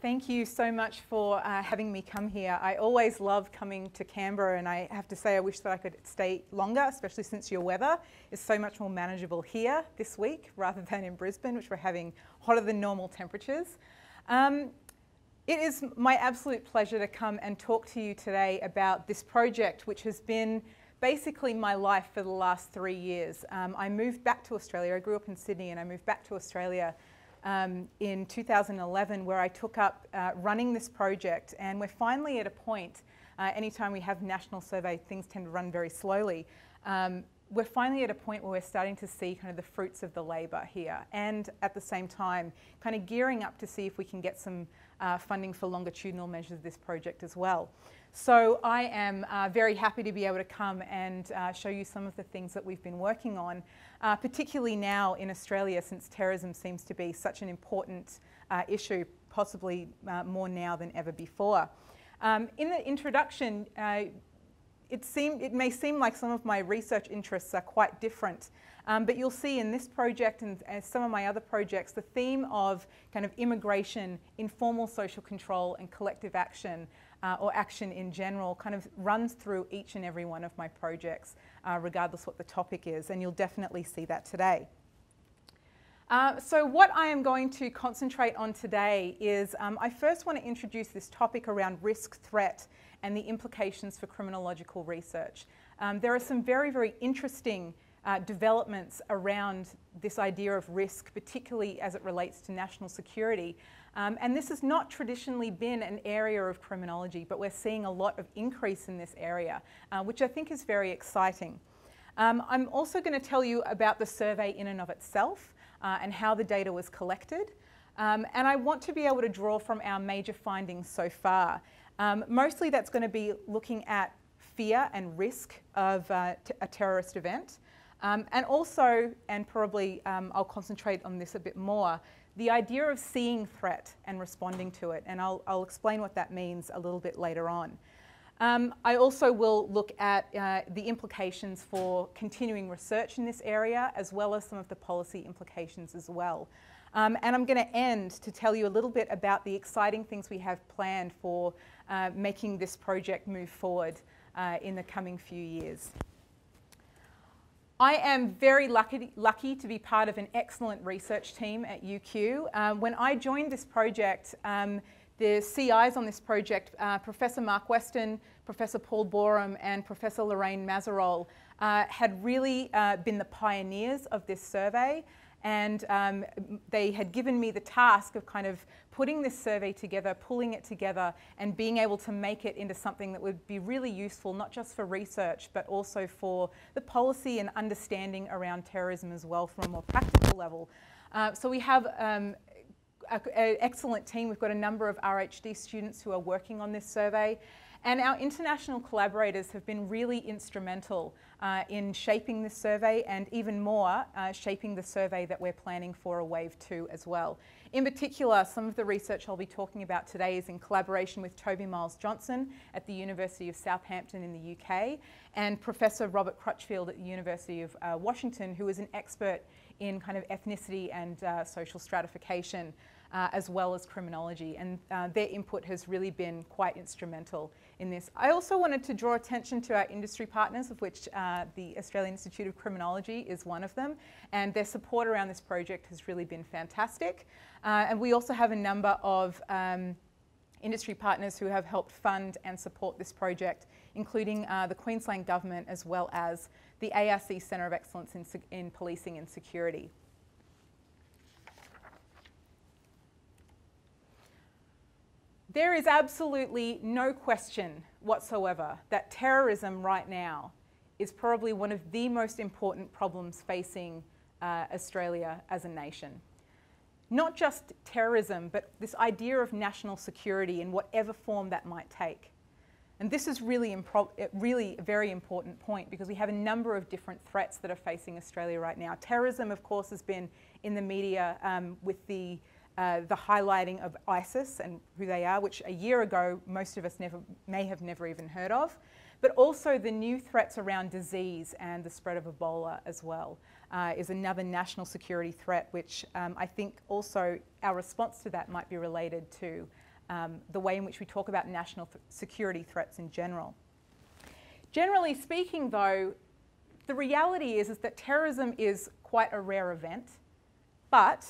Thank you so much for having me come here. I always love coming to Canberra, and I have to say I wish that I could stay longer, especially since your weather is so much more manageable here this week rather than in Brisbane, which we're having hotter than normal temperatures. It is my absolute pleasure to come and talk to you today about this project, which has been basically my life for the last 3 years. I moved back to Australia. I grew up in Sydney, and I moved back to Australia in 2011, where I took up running this project, and we're finally at a point, anytime we have national survey, things tend to run very slowly. We're finally at a point where we're starting to see kind of the fruits of the labour here, and at the same time kind of gearing up to see if we can get some funding for longitudinal measures of this project as well. So I am very happy to be able to come and show you some of the things that we've been working on, particularly now in Australia, since terrorism seems to be such an important issue, possibly more now than ever before. In the introduction, it may seem like some of my research interests are quite different, but you'll see in this project and some of my other projects, the theme of kind of immigration, informal social control and collective action, or action in general, kind of runs through each and every one of my projects, regardless what the topic is, and you'll definitely see that today. So what I am going to concentrate on today is I first want to introduce this topic around risk, threat, and the implications for criminological research. There are some very, very interesting developments around this idea of risk, particularly as it relates to national security. And this has not traditionally been an area of criminology, but we're seeing a lot of increase in this area, which I think is very exciting. I'm also going to tell you about the survey in and of itself and how the data was collected. And I want to be able to draw from our major findings so far. Mostly that's going to be looking at fear and risk of a terrorist event. And also, and probably I'll concentrate on this a bit more, the idea of seeing threat and responding to it, and I'll explain what that means a little bit later on. I also will look at the implications for continuing research in this area, as well as some of the policy implications as well. And I'm going to end to tell you a little bit about the exciting things we have planned for making this project move forward in the coming few years. I am very lucky to be part of an excellent research team at UQ. When I joined this project, the CIs on this project, Professor Mark Weston, Professor Paul Borum and Professor Lorraine Mazerolle had really been the pioneers of this survey, and they had given me the task of kind of putting this survey together, pulling it together, and being able to make it into something that would be really useful, not just for research, but also for the policy and understanding around terrorism as well from a more practical level. So we have an excellent team. We've got a number of RHD students who are working on this survey. And our international collaborators have been really instrumental in shaping this survey, and even more, shaping the survey that we're planning for a wave 2 as well. In particular, some of the research I'll be talking about today is in collaboration with Toby Miles-Johnson at the University of Southampton in the UK, and Professor Robert Crutchfield at the University of Washington, who is an expert in kind of ethnicity and social stratification, as well as criminology, and their input has really been quite instrumental in this. I also wanted to draw attention to our industry partners, of which the Australian Institute of Criminology is one of them, and their support around this project has really been fantastic. And we also have a number of industry partners who have helped fund and support this project, including the Queensland Government, as well as the ARC Centre of Excellence in Policing and Security. There is absolutely no question whatsoever that terrorism right now is probably one of the most important problems facing Australia as a nation. Not just terrorism, but this idea of national security in whatever form that might take. And this is really a very important point, because we have a number of different threats that are facing Australia right now. Terrorism, of course, has been in the media with the highlighting of ISIS and who they are, which a year ago most of us may have never even heard of, but also the new threats around disease and the spread of Ebola as well is another national security threat, which I think also our response to that might be related to the way in which we talk about national security threats in general. Generally speaking, though, the reality is that terrorism is quite a rare event, but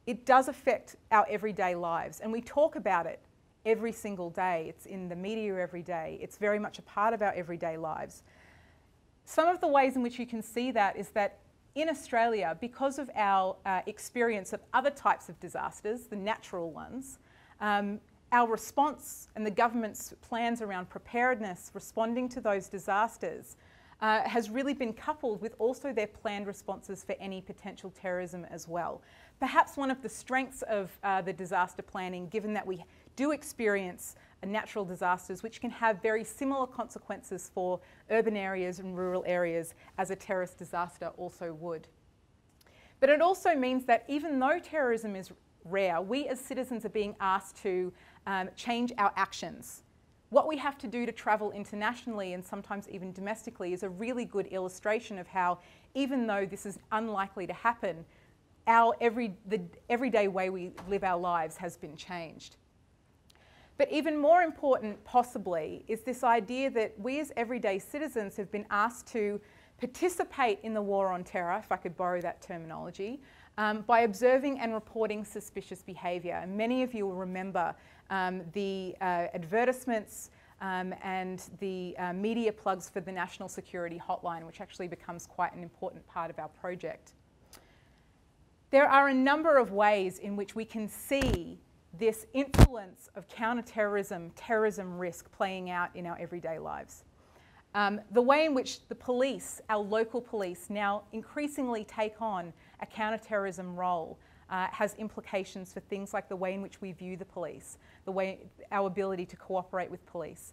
it does affect our everyday lives, and we talk about it every single day. It's in the media every day. It's very much a part of our everyday lives. Some of the ways in which you can see that is that in Australia, because of our experience of other types of disasters, the natural ones, our response and the government's plans around preparedness, responding to those disasters, has really been coupled with also their planned responses for any potential terrorism as well. Perhaps one of the strengths of the disaster planning, given that we do experience natural disasters which can have very similar consequences for urban areas and rural areas as a terrorist disaster also would. But it also means that even though terrorism is rare, we as citizens are being asked to change our actions. What we have to do to travel internationally and sometimes even domestically is a really good illustration of how, even though this is unlikely to happen, the everyday way we live our lives has been changed. But even more important, possibly, is this idea that we as everyday citizens have been asked to participate in the war on terror, if I could borrow that terminology, by observing and reporting suspicious behaviour. And many of you will remember the advertisements and the media plugs for the National Security Hotline, which actually becomes quite an important part of our project. There are a number of ways in which we can see this influence of counter-terrorism, terrorism risk playing out in our everyday lives. The way in which the police, our local police, now increasingly take on a counter-terrorism role has implications for things like the way in which we view the police, our ability to cooperate with police.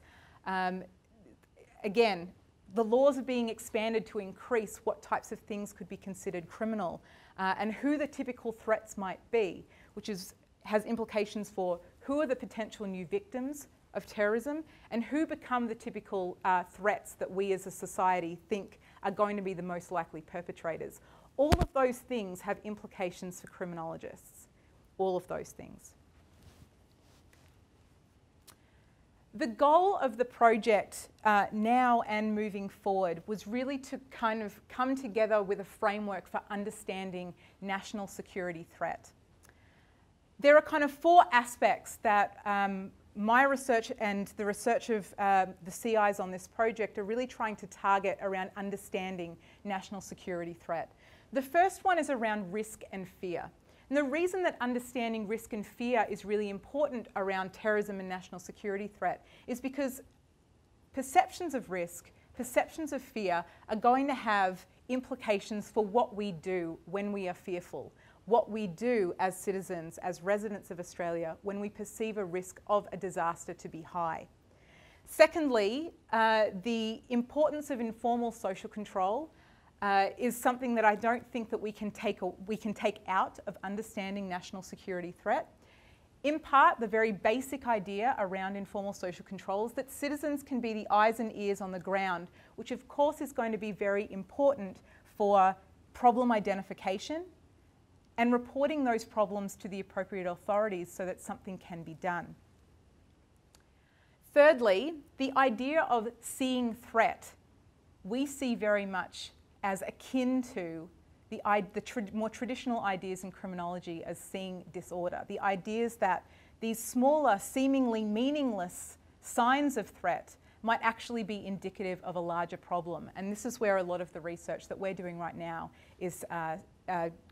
Again, the laws are being expanded to increase what types of things could be considered criminal and who the typical threats might be, which has implications for who are the potential new victims of terrorism and who become the typical threats that we as a society think are going to be the most likely perpetrators. All of those things have implications for criminologists, all of those things. The goal of the project now and moving forward was really to kind of come together with a framework for understanding national security threat. There are kind of four aspects that my research and the research of the CIs on this project are really trying to target around understanding national security threat. The first one is around risk and fear. And the reason that understanding risk and fear is really important around terrorism and national security threat is because perceptions of risk, perceptions of fear are going to have implications for what we do when we are fearful, what we do as citizens, as residents of Australia, when we perceive a risk of a disaster to be high. Secondly, the importance of informal social control is something that I don't think that we can take out of understanding national security threat. In part, the very basic idea around informal social control is that citizens can be the eyes and ears on the ground, which of course is going to be very important for problem identification and reporting those problems to the appropriate authorities so that something can be done. Thirdly, the idea of seeing threat we see very much as akin to the more traditional ideas in criminology as seeing disorder. The ideas that these smaller, seemingly meaningless signs of threat might actually be indicative of a larger problem. And this is where a lot of the research that we're doing right now is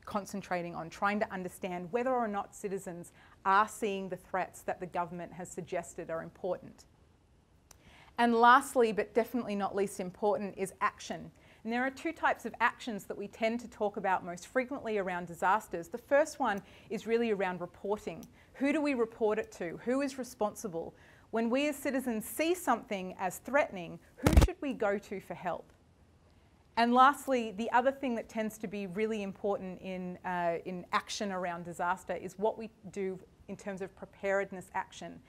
concentrating on trying to understand whether or not citizens are seeing the threats that the government has suggested are important. And lastly, but definitely not least important, is action. And there are two types of actions that we tend to talk about most frequently around disasters. The first one is really around reporting. Who do we report it to? Who is responsible? When we as citizens see something as threatening, who should we go to for help? And lastly, the other thing that tends to be really important in action around disaster is what we do in terms of preparedness action.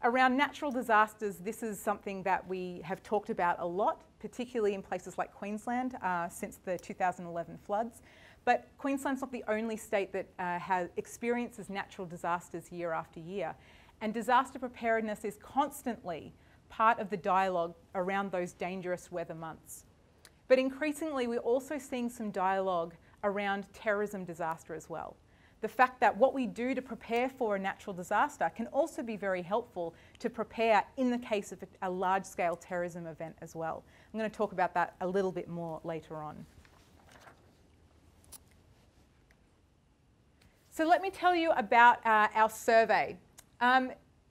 Around natural disasters, this is something that we have talked about a lot, particularly in places like Queensland since the 2011 floods. But Queensland's not the only state that experiences natural disasters year after year. And disaster preparedness is constantly part of the dialogue around those dangerous weather months. But increasingly, we're also seeing some dialogue around terrorism disaster as well. The fact that what we do to prepare for a natural disaster can also be very helpful to prepare in the case of a large-scale terrorism event as well. I'm going to talk about that a little bit more later on. So let me tell you about our survey.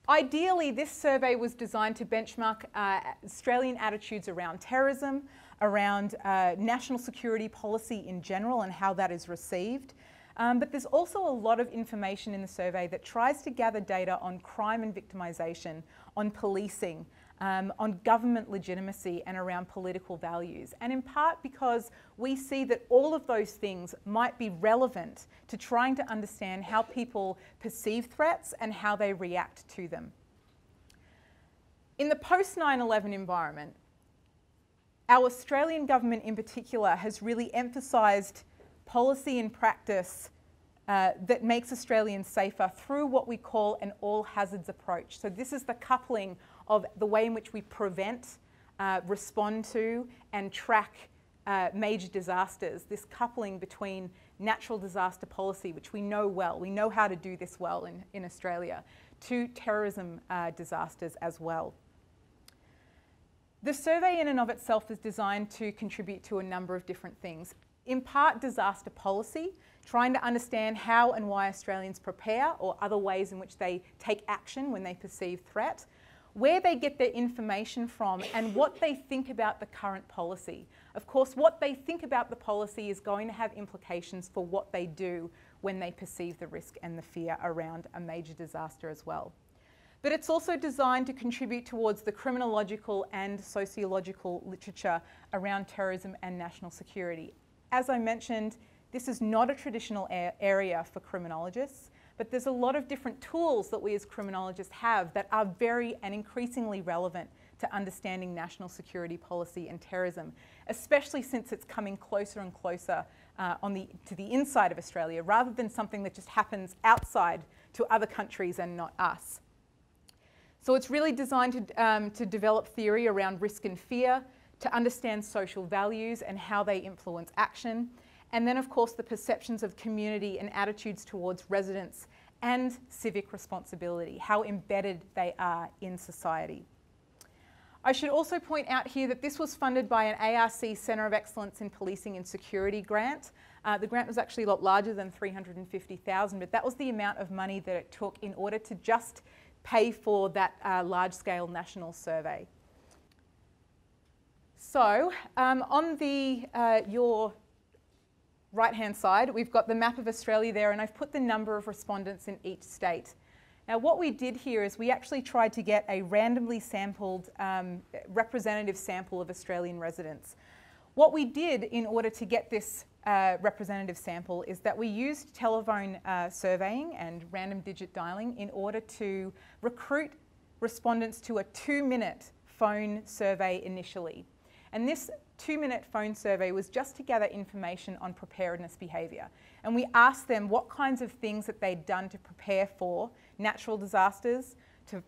Ideally, this survey was designed to benchmark Australian attitudes around terrorism, around national security policy in general and how that is received. But there's also a lot of information in the survey that tries to gather data on crime and victimization, on policing, on government legitimacy and around political values. And in part because we see that all of those things might be relevant to trying to understand how people perceive threats and how they react to them. In the post-9/11 environment, our Australian government in particular has really emphasised policy and practice that makes Australians safer through what we call an all hazards approach. So this is the coupling of the way in which we prevent, respond to and track major disasters, this coupling between natural disaster policy, which we know well, we know how to do this well in Australia, to terrorism disasters as well. The survey in and of itself is designed to contribute to a number of different things. In part, disaster policy, trying to understand how and why Australians prepare or other ways in which they take action when they perceive threat, where they get their information from and what they think about the current policy. Of course, what they think about the policy is going to have implications for what they do when they perceive the risk and the fear around a major disaster as well. But it's also designed to contribute towards the criminological and sociological literature around terrorism and national security. As I mentioned, this is not a traditional area for criminologists, but there's a lot of different tools that we as criminologists have that are very and increasingly relevant to understanding national security policy and terrorism, especially since it's coming closer and closer to the inside of Australia, rather than something that just happens outside to other countries and not us. So it's really designed to develop theory around risk and fear, to understand social values and how they influence action, and then of course the perceptions of community and attitudes towards residents and civic responsibility, how embedded they are in society. I should also point out here that this was funded by an ARC Centre of Excellence in Policing and Security grant. The grant was actually a lot larger than $350,000, but that was the amount of money that it took in order to just pay for that large-scale national survey. So on your right-hand side, we've got the map of Australia there, and I've put the number of respondents in each state. Now, what we did here is we actually tried to get a randomly sampled representative sample of Australian residents. What we did in order to get this representative sample is that we used telephone surveying and random digit dialing in order to recruit respondents to a 2-minute phone survey initially. And this 2-minute phone survey was just to gather information on preparedness behaviour. And we asked them what kinds of things that they'd done to prepare for natural disasters,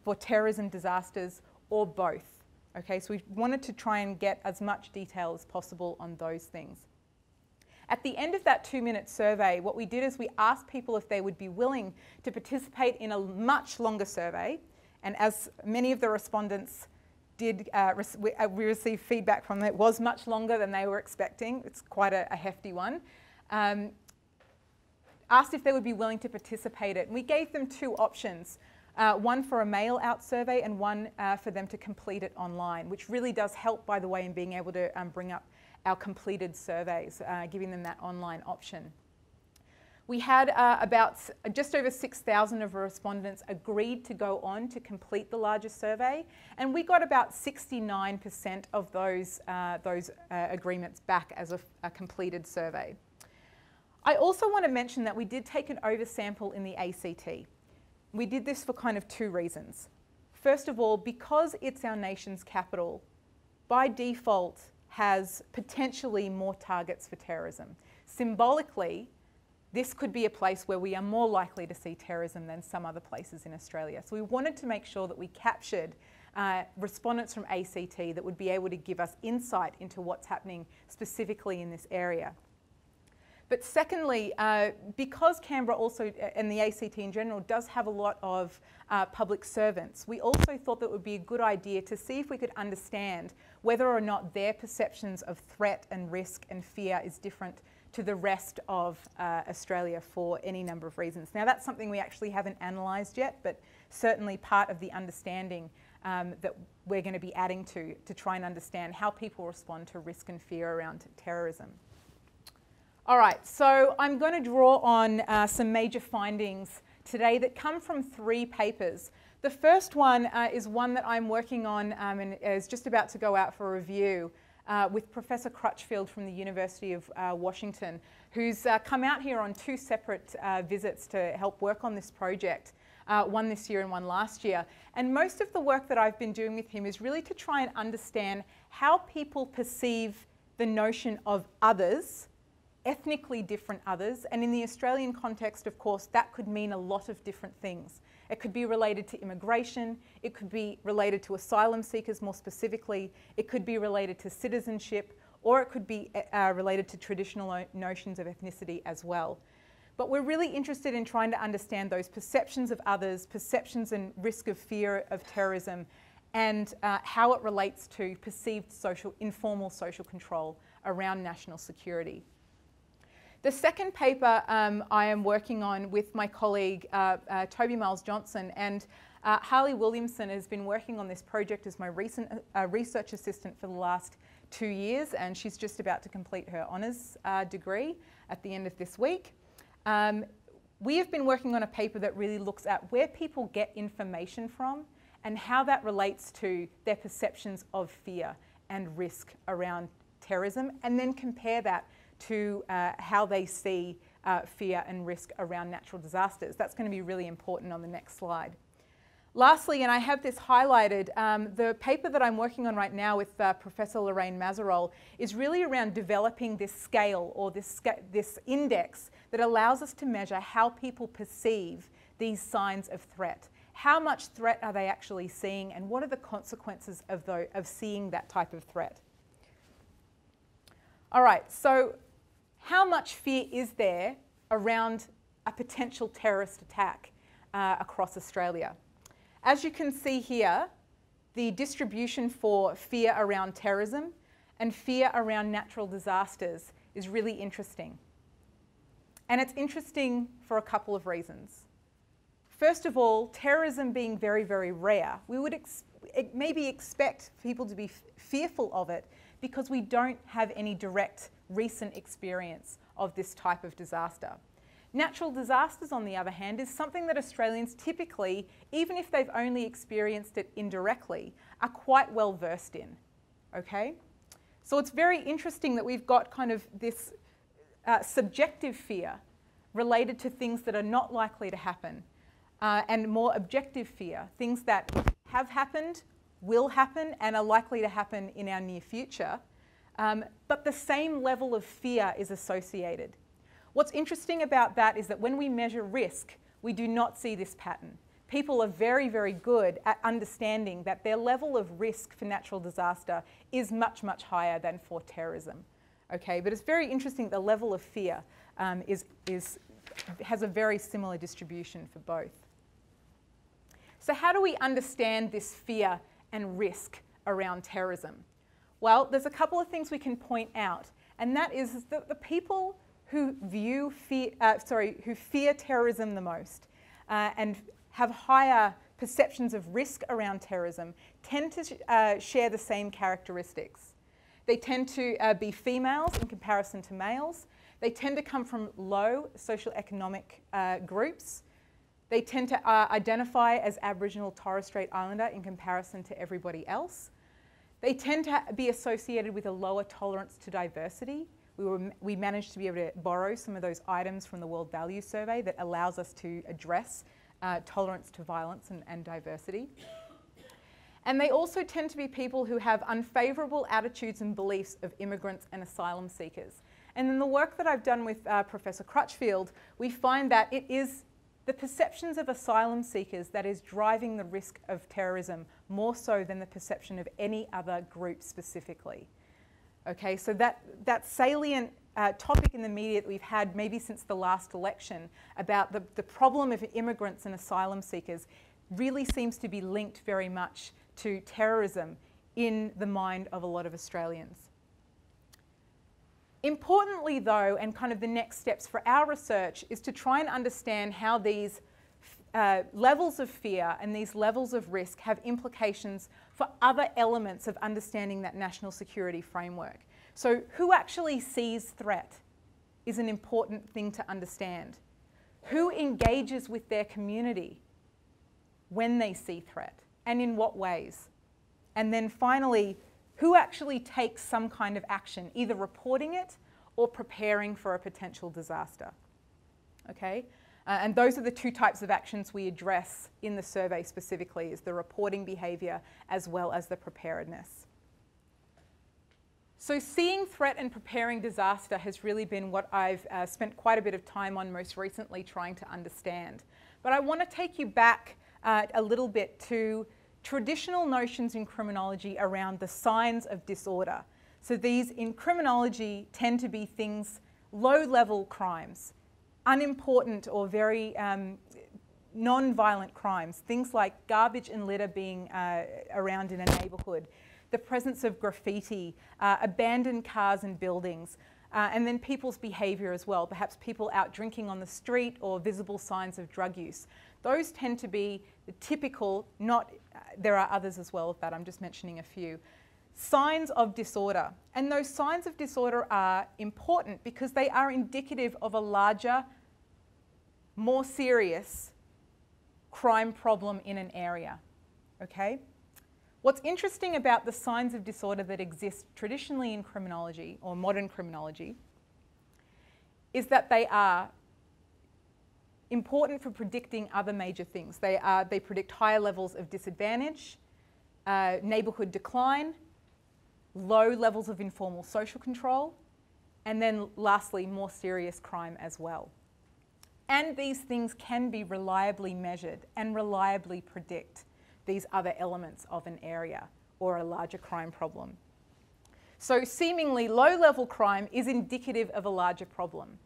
for terrorism disasters, or both. Okay, so we wanted to try and get as much detail as possible on those things. At the end of that 2-minute survey, what we did is we asked people if they would be willing to participate in a much longer survey. And as many of the respondents did, we received feedback from them, it was much longer than they were expecting. It's quite a hefty one. Asked if they would be willing to participate in it. And we gave them 2 options, one for a mail-out survey and one for them to complete it online, which really does help, by the way, in being able to bring up our completed surveys, giving them that online option. We had about just over 6,000 of our respondents agreed to go on to complete the larger survey, and we got about 69% of those agreements back as a completed survey. I also want to mention that we did take an oversample in the ACT. We did this for kind of 2 reasons. First of all, because it's our nation's capital, by default has potentially more targets for terrorism. Symbolically, this could be a place where we are more likely to see terrorism than some other places in Australia. So we wanted to make sure that we captured respondents from ACT that would be able to give us insight into what's happening specifically in this area. But secondly, because Canberra also, and the ACT in general, does have a lot of public servants, we also thought that it would be a good idea to see if we could understand whether or not their perceptions of threat and risk and fear is different to the rest of Australia for any number of reasons. Now, that's something we actually haven't analysed yet, but certainly part of the understanding that we're going to be adding to try and understand how people respond to risk and fear around terrorism. All right, so I'm going to draw on some major findings today that come from 3 papers. The first one is one that I'm working on and is just about to go out for review with Professor Crutchfield from the University of Washington, who's come out here on 2 separate visits to help work on this project, one this year and one last year. And most of the work that I've been doing with him is really to try and understand how people perceive the notion of others, ethnically different others, and in the Australian context, of course, that could mean a lot of different things. It could be related to immigration, it could be related to asylum seekers more specifically, it could be related to citizenship, or it could be related to traditional notions of ethnicity as well. But we're really interested in trying to understand those perceptions of others, perceptions and risk of fear of terrorism, and how it relates to perceived informal social control around national security. The second paper I am working on with my colleague Toby Miles-Johnson, and Harley Williamson has been working on this project as my recent research assistant for the last 2 years, and she's just about to complete her honours degree at the end of this week. We have been working on a paper that really looks at where people get information from and how that relates to their perceptions of fear and risk around terrorism, and then compare that to how they see fear and risk around natural disasters. That's going to be really important on the next slide. Lastly, and I have this highlighted, the paper that I'm working on right now with Professor Lorraine Mazerolle is really around developing this scale or this index that allows us to measure how people perceive these signs of threat. How much threat are they actually seeing, and what are the consequences of seeing that type of threat? All right, so how much fear is there around a potential terrorist attack across Australia? As you can see here, the distribution for fear around terrorism and fear around natural disasters is really interesting. And it's interesting for a couple of reasons. First of all, terrorism being very, very rare, we would maybe expect people to be fearful of it because we don't have any direct recent experience of this type of disaster. Natural disasters, on the other hand, is something that Australians typically, even if they've only experienced it indirectly, are quite well versed in, okay? So it's very interesting that we've got kind of this subjective fear related to things that are not likely to happen, and more objective fear, things that have happened, will happen, and are likely to happen in our near future. But the same level of fear is associated. What's interesting about that is that when we measure risk, we do not see this pattern. People are very, very good at understanding that their level of risk for natural disaster is much, much higher than for terrorism. Okay, but it's very interesting the level of fear has a very similar distribution for both. So how do we understand this fear and risk around terrorism? Well, there's a couple of things we can point out, and that is that the people who fear terrorism the most and have higher perceptions of risk around terrorism tend to share the same characteristics. They tend to be females in comparison to males. They tend to come from low socioeconomic groups. They tend to identify as Aboriginal Torres Strait Islander in comparison to everybody else. They tend to be associated with a lower tolerance to diversity. We managed to be able to borrow some of those items from the World Values Survey that allows us to address tolerance to violence and diversity. And they also tend to be people who have unfavourable attitudes and beliefs of immigrants and asylum seekers. And in the work that I've done with Professor Crutchfield, we find that it is the perceptions of asylum seekers that is driving the risk of terrorism more so than the perception of any other group specifically. Okay, so that salient topic in the media that we've had maybe since the last election about the problem of immigrants and asylum seekers really seems to be linked very much to terrorism in the mind of a lot of Australians. Importantly though, and kind of the next steps for our research, is to try and understand how these levels of fear and these levels of risk have implications for other elements of understanding that national security framework. So who actually sees threat is an important thing to understand. Who engages with their community when they see threat, and in what ways? And then finally, who actually takes some kind of action, either reporting it or preparing for a potential disaster, okay? And those are the two types of actions we address in the survey specifically, is the reporting behaviour as well as the preparedness. So seeing threat and preparing disaster has really been what I've spent quite a bit of time on most recently trying to understand. But I want to take you back a little bit to traditional notions in criminology around the signs of disorder. So these in criminology tend to be things, low-level crimes, unimportant or very non-violent crimes, things like garbage and litter being around in a neighbourhood, the presence of graffiti, abandoned cars and buildings, and then people's behaviour as well, perhaps people out drinking on the street or visible signs of drug use. Those tend to be the typical, there are others as well, but I'm just mentioning a few, signs of disorder. And those signs of disorder are important because they are indicative of a larger, more serious crime problem in an area, okay? What's interesting about the signs of disorder that exist traditionally in criminology, or modern criminology, is that they are important for predicting other major things. They predict higher levels of disadvantage, neighbourhood decline, low levels of informal social control, and then lastly, more serious crime as well. And these things can be reliably measured and reliably predict these other elements of an area or a larger crime problem. So seemingly low-level crime is indicative of a larger problem.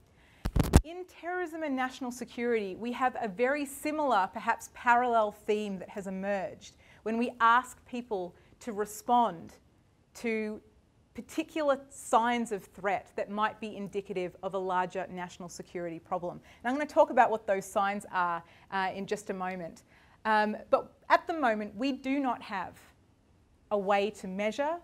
In terrorism and national security, we have a very similar, perhaps parallel theme that has emerged when we ask people to respond to particular signs of threat that might be indicative of a larger national security problem. And I'm going to talk about what those signs are in just a moment. But at the moment, we do not have a way to measure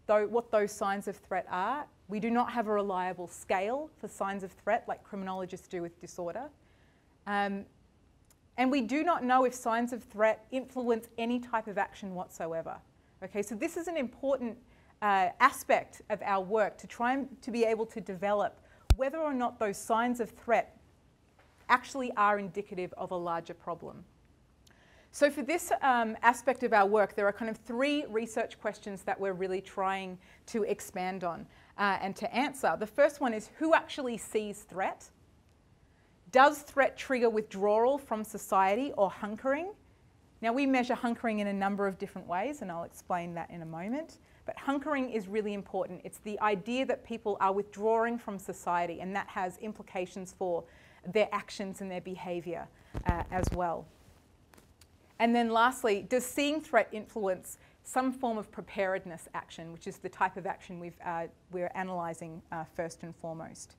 what those signs of threat are. We do not have a reliable scale for signs of threat like criminologists do with disorder. And we do not know if signs of threat influence any type of action whatsoever. Okay, so this is an important aspect of our work to try and to be able to develop whether or not those signs of threat actually are indicative of a larger problem. So for this aspect of our work, there are kind of three research questions that we're really trying to expand on and to answer. The first one is, who actually sees threat? Does threat trigger withdrawal from society or hunkering? Now, we measure hunkering in a number of different ways, and I'll explain that in a moment. But hunkering is really important. It's the idea that people are withdrawing from society, and that has implications for their actions and their behaviour as well. And then lastly, does seeing threat influence some form of preparedness action, which is the type of action we're analysing first and foremost.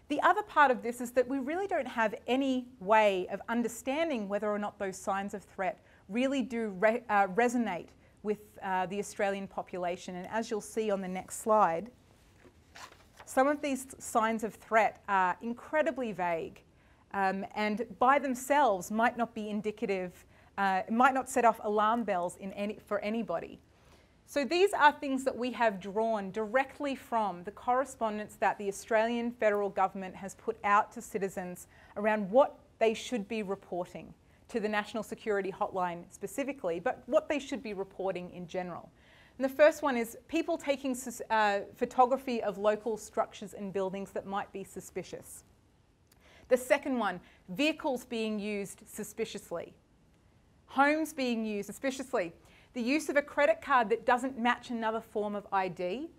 The other part of this is that we really don't have any way of understanding whether or not those signs of threat really do resonate with the Australian population. And as you'll see on the next slide, some of these signs of threat are incredibly vague and by themselves might not be indicative, might not set off alarm bells for anybody. So these are things that we have drawn directly from the correspondence that the Australian federal government has put out to citizens around what they should be reporting to the National Security Hotline specifically, but what they should be reporting in general. And the first one is people taking photography of local structures and buildings that might be suspicious. The second one, vehicles being used suspiciously. Homes being used suspiciously. The use of a credit card that doesn't match another form of ID.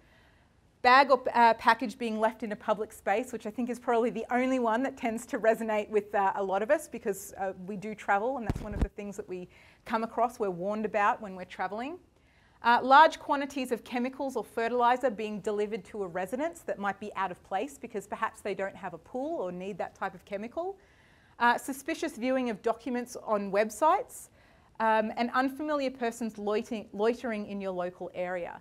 Bag or package being left in a public space, which I think is probably the only one that tends to resonate with a lot of us, because we do travel, and that's one of the things that we come across, we're warned about when we're traveling. Large quantities of chemicals or fertilizer being delivered to a residence that might be out of place because perhaps they don't have a pool or need that type of chemical. Suspicious viewing of documents on websites, and unfamiliar persons loitering in your local area.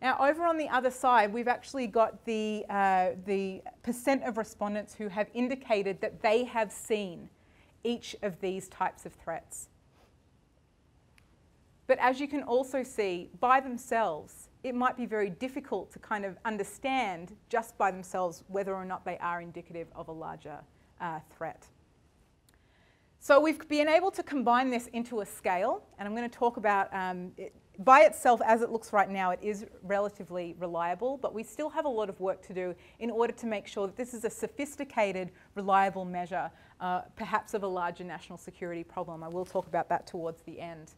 Now, over on the other side, we've actually got the percent of respondents who have indicated that they have seen each of these types of threats. But as you can also see, by themselves, it might be very difficult to kind of understand just by themselves whether or not they are indicative of a larger threat. So we've been able to combine this into a scale, and I'm going to talk about it. By itself, as it looks right now, it is relatively reliable, but we still have a lot of work to do in order to make sure that this is a sophisticated, reliable measure, perhaps of a larger national security problem. I will talk about that towards the end.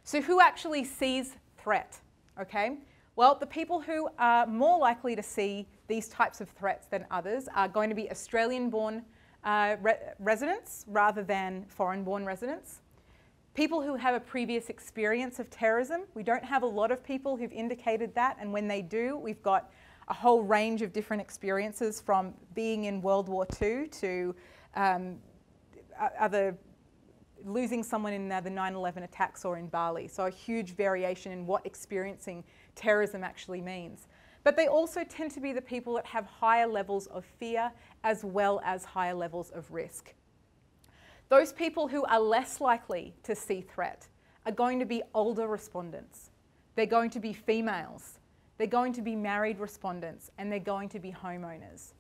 So who actually sees threat? Okay? Well, the people who are more likely to see these types of threats than others are going to be Australian-born residents rather than foreign-born residents. People who have a previous experience of terrorism. We don't have a lot of people who've indicated that, and when they do, we've got a whole range of different experiences, from being in World War II to losing someone in the 9/11 attacks or in Bali. So a huge variation in what experiencing terrorism actually means. But they also tend to be the people that have higher levels of fear as well as higher levels of risk. Those people who are less likely to see threat are going to be older respondents. They're going to be females. They're going to be married respondents, and they're going to be homeowners.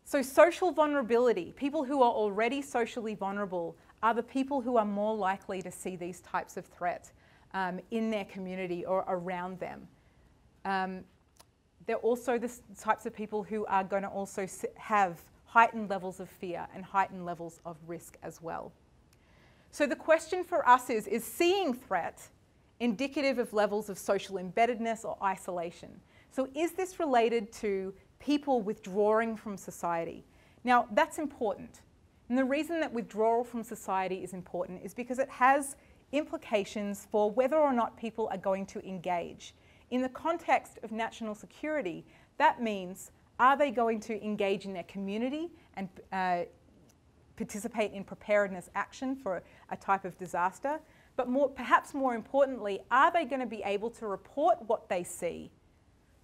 So social vulnerability, people who are already socially vulnerable, are the people who are more likely to see these types of threats in their community or around them. They're also the types of people who are going to also have heightened levels of fear and heightened levels of risk as well. So the question for us is seeing threat indicative of levels of social embeddedness or isolation? So is this related to people withdrawing from society? Now, that's important. And the reason that withdrawal from society is important is because it has implications for whether or not people are going to engage. In the context of national security, that means, are they going to engage in their community and participate in preparedness action for a type of disaster? But perhaps more importantly, are they going to be able to report what they see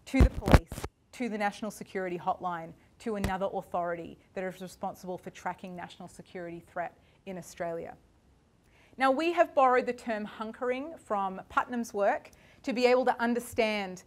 to the police, to the National Security Hotline, to another authority that is responsible for tracking national security threat in Australia? Now, we have borrowed the term hunkering from Putnam's work to be able to understand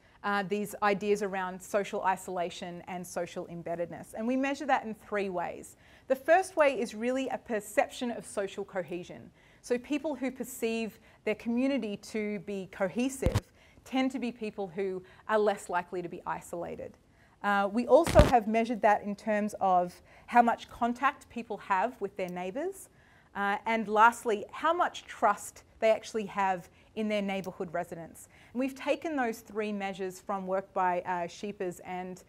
these ideas around social isolation and social embeddedness. And we measure that in 3 ways. The first way is really a perception of social cohesion. So people who perceive their community to be cohesive tend to be people who are less likely to be isolated. We also have measured that in terms of how much contact people have with their neighbours. And lastly, how much trust they actually have in their neighbourhood residents. And we've taken those 3 measures from work by Sheepers and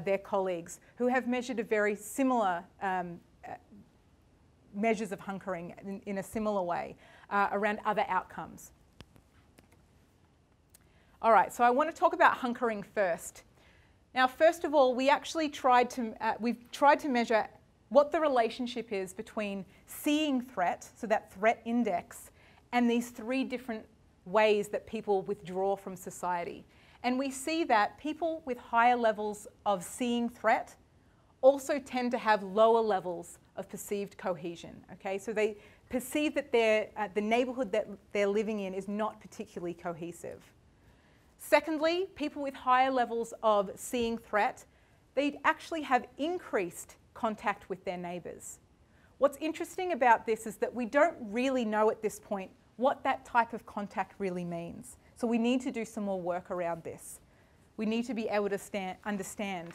their colleagues, who have measured a very similar measures of hunkering in a similar way around other outcomes. All right, so I want to talk about hunkering first. Now, first of all, we actually tried to measure what the relationship is between seeing threat, so that threat index, and these 3 different ways that people withdraw from society. And we see that people with higher levels of seeing threat also tend to have lower levels of perceived cohesion. Okay, so they perceive that the neighbourhood that they're living in is not particularly cohesive. Secondly, people with higher levels of seeing threat, they actually have increased contact with their neighbours. What's interesting about this is that we don't really know at this point what that type of contact really means. So we need to do some more work around this. We need to be able to understand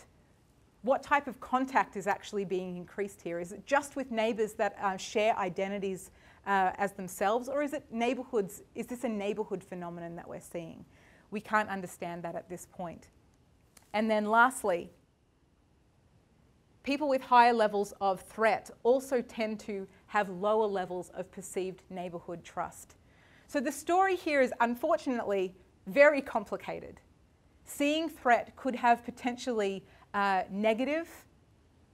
what type of contact is actually being increased here. Is it just with neighbours that share identities as themselves, or is it neighbourhoods? Is this a neighbourhood phenomenon that we're seeing? We can't understand that at this point. And then lastly, people with higher levels of threat also tend to have lower levels of perceived neighbourhood trust. So the story here is unfortunately very complicated. Seeing threat could have potentially negative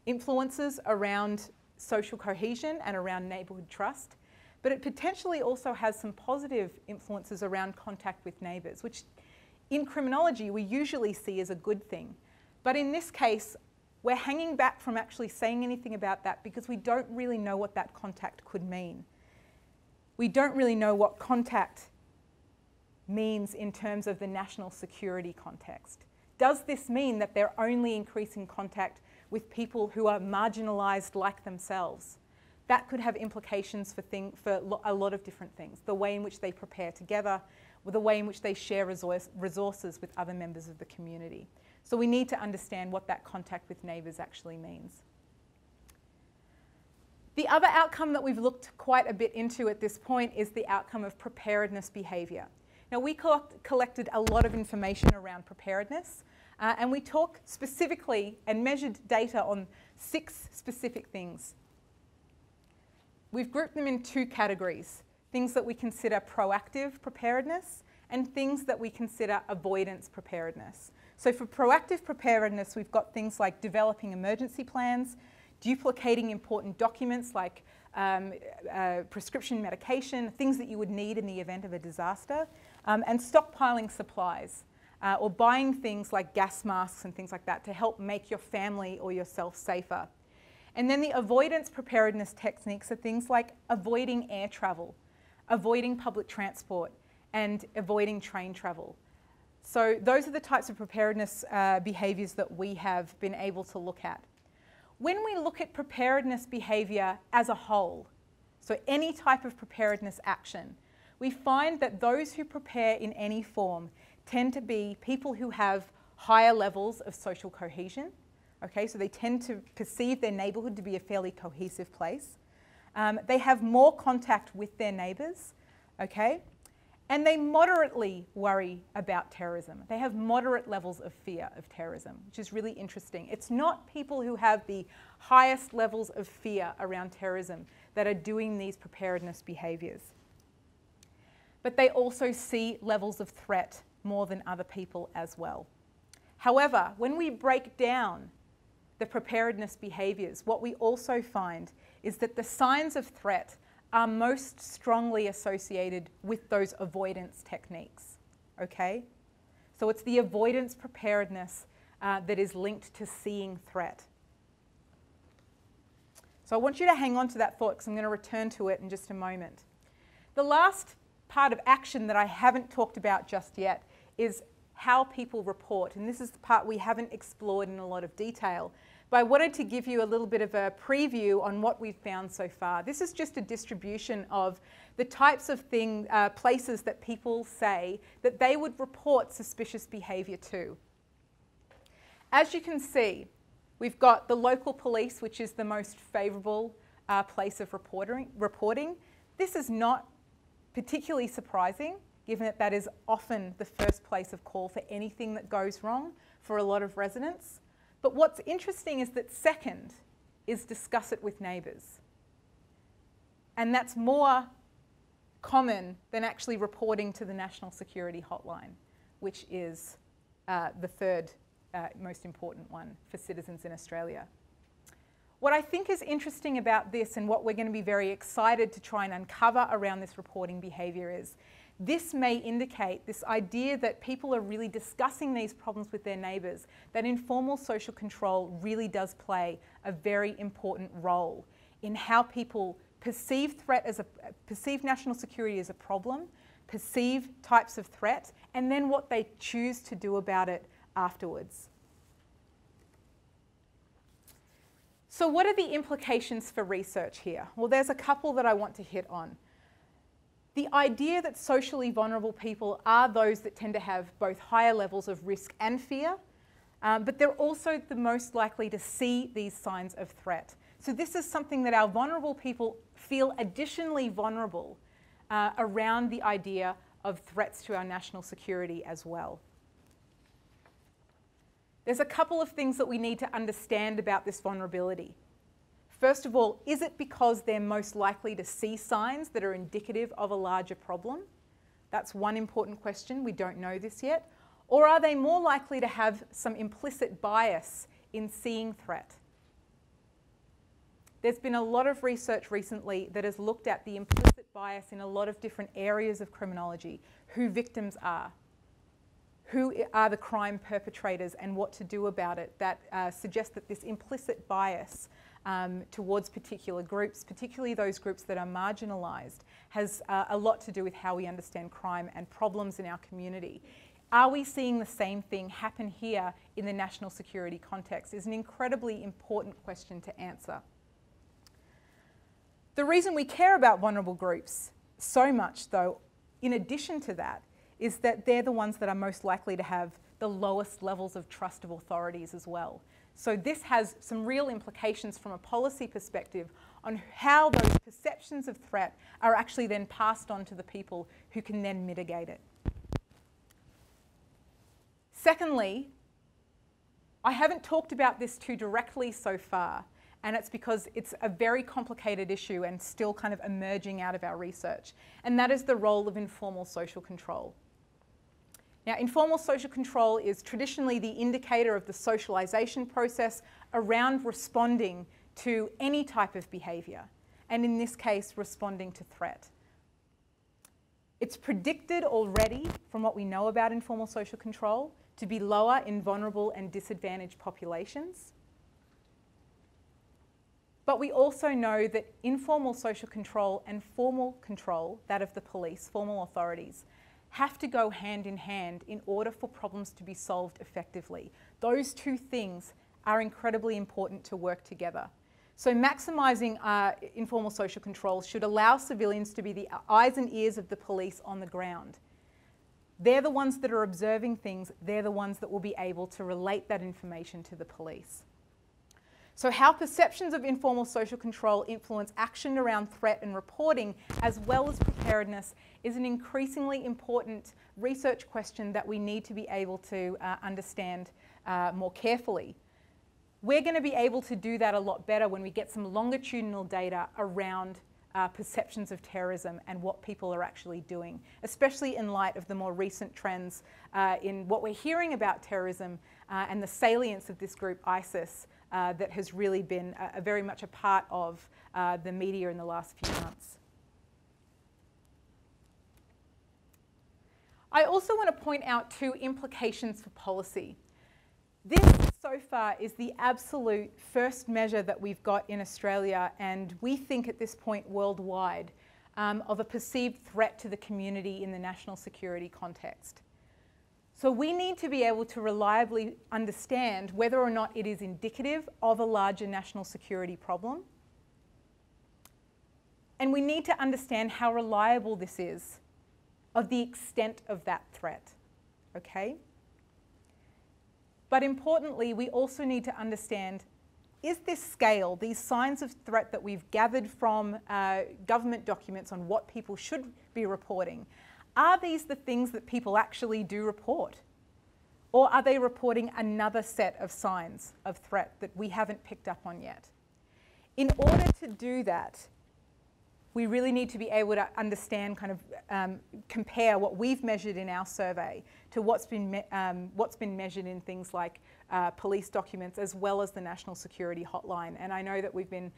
influences around social cohesion and around neighbourhood trust, but it potentially also has some positive influences around contact with neighbours, which in criminology we usually see as a good thing. But in this case, we're hanging back from actually saying anything about that because we don't really know what that contact could mean. We don't really know what contact means in terms of the national security context. Does this mean that they're only increasing contact with people who are marginalised like themselves? That could have implications for a lot of different things. The way in which they prepare together, or the way in which they share resources with other members of the community. So we need to understand what that contact with neighbours actually means. The other outcome that we've looked quite a bit into at this point is the outcome of preparedness behaviour. Now, we collected a lot of information around preparedness, and we talk specifically and measured data on 6 specific things. We've grouped them in 2 categories: things that we consider proactive preparedness and things that we consider avoidance preparedness. So for proactive preparedness, we've got things like developing emergency plans, duplicating important documents like prescription medication, things that you would need in the event of a disaster, and stockpiling supplies, or buying things like gas masks and things like that to help make your family or yourself safer. And then the avoidance preparedness techniques are things like avoiding air travel, avoiding public transport, and avoiding train travel. So those are the types of preparedness behaviours that we have been able to look at. When we look at preparedness behaviour as a whole, so any type of preparedness action, we find that those who prepare in any form tend to be people who have higher levels of social cohesion. Okay, so they tend to perceive their neighbourhood to be a fairly cohesive place. They have more contact with their neighbours, okay? And they moderately worry about terrorism. They have moderate levels of fear of terrorism, which is really interesting. It's not people who have the highest levels of fear around terrorism that are doing these preparedness behaviours. But they also see levels of threat more than other people as well. However, when we break down the preparedness behaviours, what we also find is that the signs of threat are most strongly associated with those avoidance techniques, okay? So it's the avoidance preparedness that is linked to seeing threat. So I want you to hang on to that thought because I'm going to return to it in just a moment. The last part of action that I haven't talked about just yet is how people report, and this is the part we haven't explored in a lot of detail. But I wanted to give you a little bit of a preview on what we've found so far. This is just a distribution of the types of places that people say that they would report suspicious behaviour to. As you can see, we've got the local police, which is the most favourable place of reporting. This is not particularly surprising, given that that is often the first place of call for anything that goes wrong for a lot of residents. But what's interesting is that second is discuss it with neighbours. And that's more common than actually reporting to the National Security Hotline, which is the third most important one for citizens in Australia. What I think is interesting about this, and what we're going to be very excited to try and uncover around this reporting behaviour, is this may indicate this idea that people are really discussing these problems with their neighbours, that informal social control really does play a very important role in how people perceive perceive national security as a problem, perceive types of threat, and then what they choose to do about it afterwards. So what are the implications for research here? Well, there's a couple that I want to hit on. The idea that socially vulnerable people are those that tend to have both higher levels of risk and fear, but they're also the most likely to see these signs of threat. So this is something that our vulnerable people feel additionally vulnerable around the idea of threats to our national security as well. There's a couple of things that we need to understand about this vulnerability. First of all, is it because they're most likely to see signs that are indicative of a larger problem? That's one important question. We don't know this yet. Or are they more likely to have some implicit bias in seeing threat? There's been a lot of research recently that has looked at the implicit bias in a lot of different areas of criminology, who victims are, who are the crime perpetrators and what to do about it, that suggests that this implicit bias towards particular groups, particularly those groups that are marginalised, has a lot to do with how we understand crime and problems in our community. Are we seeing the same thing happen here in the national security context is an incredibly important question to answer. The reason we care about vulnerable groups so much, though, in addition to that, is that they're the ones that are most likely to have the lowest levels of trust of authorities as well. So this has some real implications from a policy perspective on how those perceptions of threat are actually then passed on to the people who can then mitigate it. Secondly, I haven't talked about this too directly so far, and it's because it's a very complicated issue and still kind of emerging out of our research, and that is the role of informal social control. Now, informal social control is traditionally the indicator of the socialization process around responding to any type of behaviour, and in this case, responding to threat. It's predicted already from what we know about informal social control to be lower in vulnerable and disadvantaged populations. But we also know that informal social control and formal control, that of the police, formal authorities, have to go hand in hand in order for problems to be solved effectively. Those two things are incredibly important to work together. So maximising informal social control should allow civilians to be the eyes and ears of the police on the ground. They're the ones that are observing things. They're the ones that will be able to relate that information to the police. So how perceptions of informal social control influence action around threat and reporting, as well as preparedness, is an increasingly important research question that we need to be able to understand more carefully. We're going to be able to do that a lot better when we get some longitudinal data around perceptions of terrorism and what people are actually doing, especially in light of the more recent trends in what we're hearing about terrorism and the salience of this group, ISIS, that has really been very much a part of the media in the last few months. I also want to point out two implications for policy. This, so far, is the absolute first measure that we've got in Australia, and we think at this point worldwide, of a perceived threat to the community in the national security context. So we need to be able to reliably understand whether or not it is indicative of a larger national security problem. And we need to understand how reliable this is of the extent of that threat, okay? But importantly, we also need to understand, is this scale, these signs of threat that we've gathered from government documents on what people should be reporting, are these the things that people actually do report? Or are they reporting another set of signs of threat that we haven't picked up on yet? In order to do that, we really need to be able to understand, kind of compare what we've measured in our survey to what's been measured in things like police documents, as well as the National Security Hotline. And I know that we've been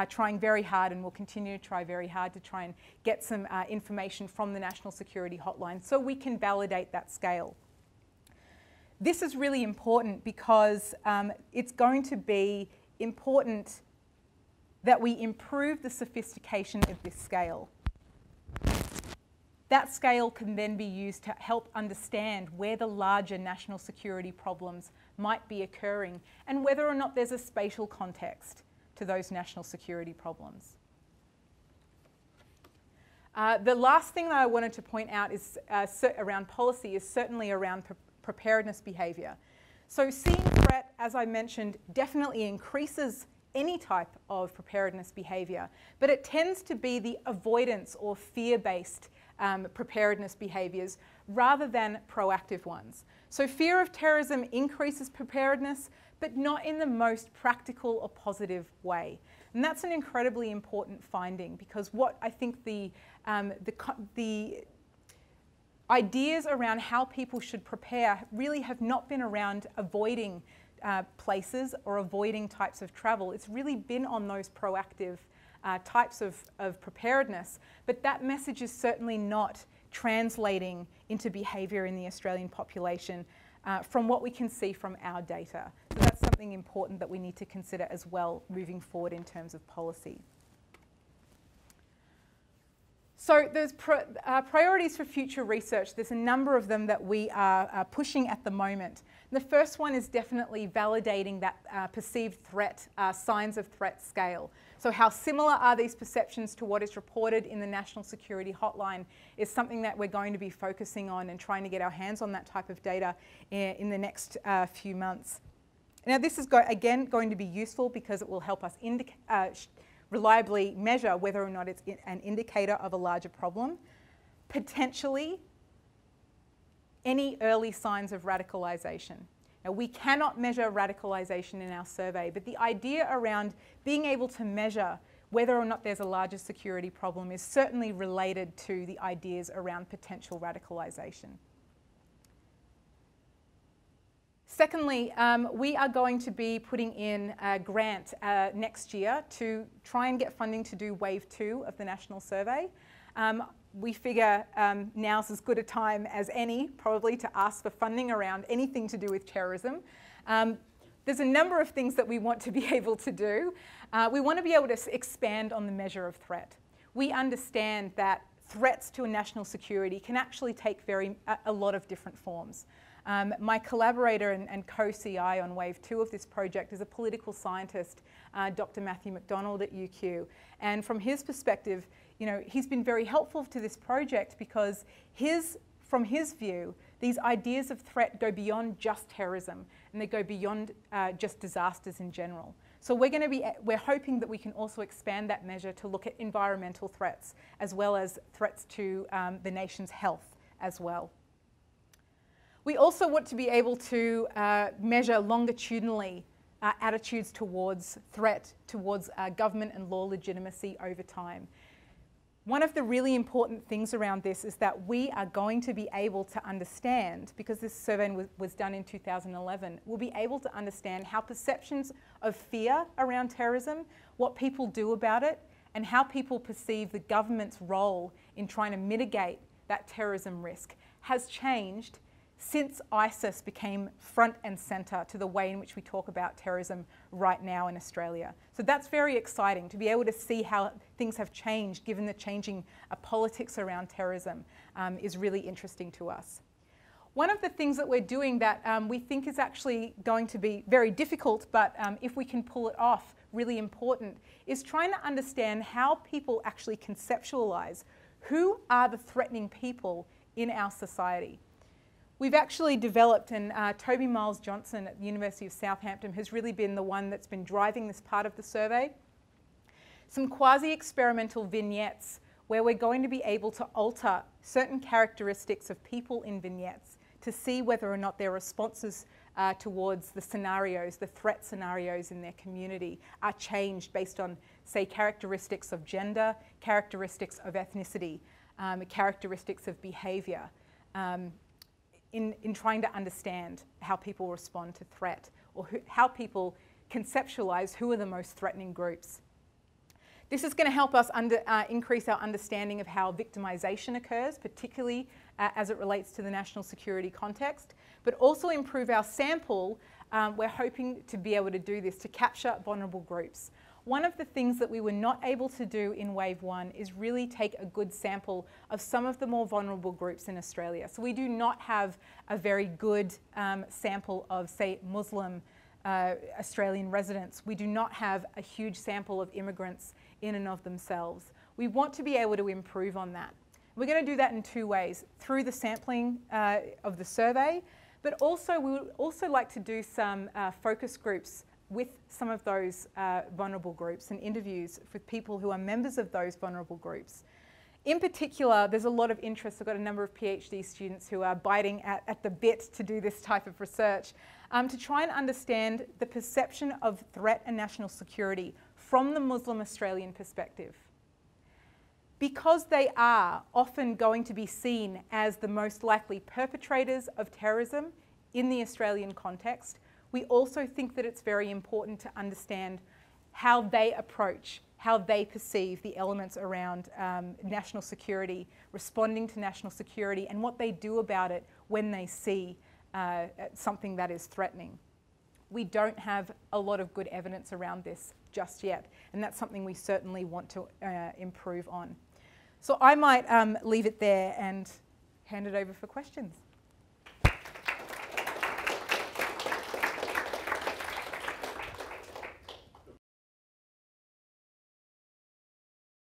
trying very hard, and will continue to try very hard to try and get some information from the National Security Hotline so we can validate that scale. This is really important because it's going to be important that we improve the sophistication of this scale. That scale can then be used to help understand where the larger national security problems might be occurring and whether or not there's a spatial context to those national security problems. The last thing that I wanted to point out is around policy is certainly around preparedness behaviour. So seeing threat, as I mentioned, definitely increases any type of preparedness behaviour, but it tends to be the avoidance or fear-based preparedness behaviours rather than proactive ones. So fear of terrorism increases preparedness, but not in the most practical or positive way. And that's an incredibly important finding, because what I think the ideas around how people should prepare really have not been around avoiding places or avoiding types of travel. It's really been on those proactive types of preparedness, but that message is certainly not translating into behaviour in the Australian population from what we can see from our data. So that's something important that we need to consider as well moving forward in terms of policy. So there's priorities for future research. There's a number of them that we are pushing at the moment. And the first one is definitely validating that perceived threat, signs of threat scale. So how similar are these perceptions to what is reported in the National Security Hotline is something that we're going to be focusing on and trying to get our hands on that type of data in the next few months. Now this is, again, going to be useful because it will help us reliably measure whether or not it's an indicator of a larger problem. Potentially, any early signs of radicalisation. Now, we cannot measure radicalisation in our survey, but the idea around being able to measure whether or not there's a larger security problem is certainly related to the ideas around potential radicalisation. Secondly, we are going to be putting in a grant next year to try and get funding to do Wave 2 of the National Survey. We figure now's as good a time as any, probably, to ask for funding around anything to do with terrorism. There's a number of things that we want to be able to do. We want to be able to expand on the measure of threat. We understand that threats to national security can actually take a lot of different forms. My collaborator and co-CI on Wave 2 of this project is a political scientist, Dr. Matthew McDonald at UQ. And from his perspective, he's been very helpful to this project because from his view, these ideas of threat go beyond just terrorism and they go beyond just disasters in general. So we're hoping that we can also expand that measure to look at environmental threats as well as threats to the nation's health as well. We also want to be able to measure longitudinally attitudes towards threat, towards government and law legitimacy over time. One of the really important things around this is that we are going to be able to understand, because this survey was done in 2011, we'll be able to understand how perceptions of fear around terrorism, what people do about it, and how people perceive the government's role in trying to mitigate that terrorism risk has changed since ISIS became front and centre to the way in which we talk about terrorism right now in Australia. So that's very exciting to be able to see how things have changed given the changing politics around terrorism is really interesting to us. One of the things that we're doing that we think is actually going to be very difficult, but if we can pull it off, really important, is trying to understand how people actually conceptualise who are the threatening people in our society. We've actually developed, and Toby Miles-Johnson at the University of Southampton has really been the one that's been driving this part of the survey, some quasi-experimental vignettes where we're going to be able to alter certain characteristics of people in vignettes to see whether or not their responses towards the scenarios, the threat scenarios in their community are changed based on, say, characteristics of gender, characteristics of ethnicity, characteristics of behaviour. In trying to understand how people respond to threat or how people conceptualise who are the most threatening groups. This is going to help us increase our understanding of how victimization occurs, particularly as it relates to the national security context, but also improve our sample. We're hoping to be able to do this to capture vulnerable groups. One of the things that we were not able to do in Wave 1 is really take a good sample of some of the more vulnerable groups in Australia. So we do not have a very good sample of, say, Muslim Australian residents. We do not have a huge sample of immigrants in and of themselves. We want to be able to improve on that. We're going to do that in two ways, through the sampling of the survey, but also we would also like to do some focus groups with some of those vulnerable groups and interviews with people who are members of those vulnerable groups. In particular, there's a lot of interest. I've got a number of PhD students who are biting at the bit to do this type of research to try and understand the perception of threat and national security from the Muslim Australian perspective. Because they are often going to be seen as the most likely perpetrators of terrorism in the Australian context, we also think that it's very important to understand how they approach, how they perceive the elements around national security, responding to national security, and what they do about it when they see something that is threatening. We don't have a lot of good evidence around this just yet, and that's something we certainly want to improve on. So I might leave it there and hand it over for questions.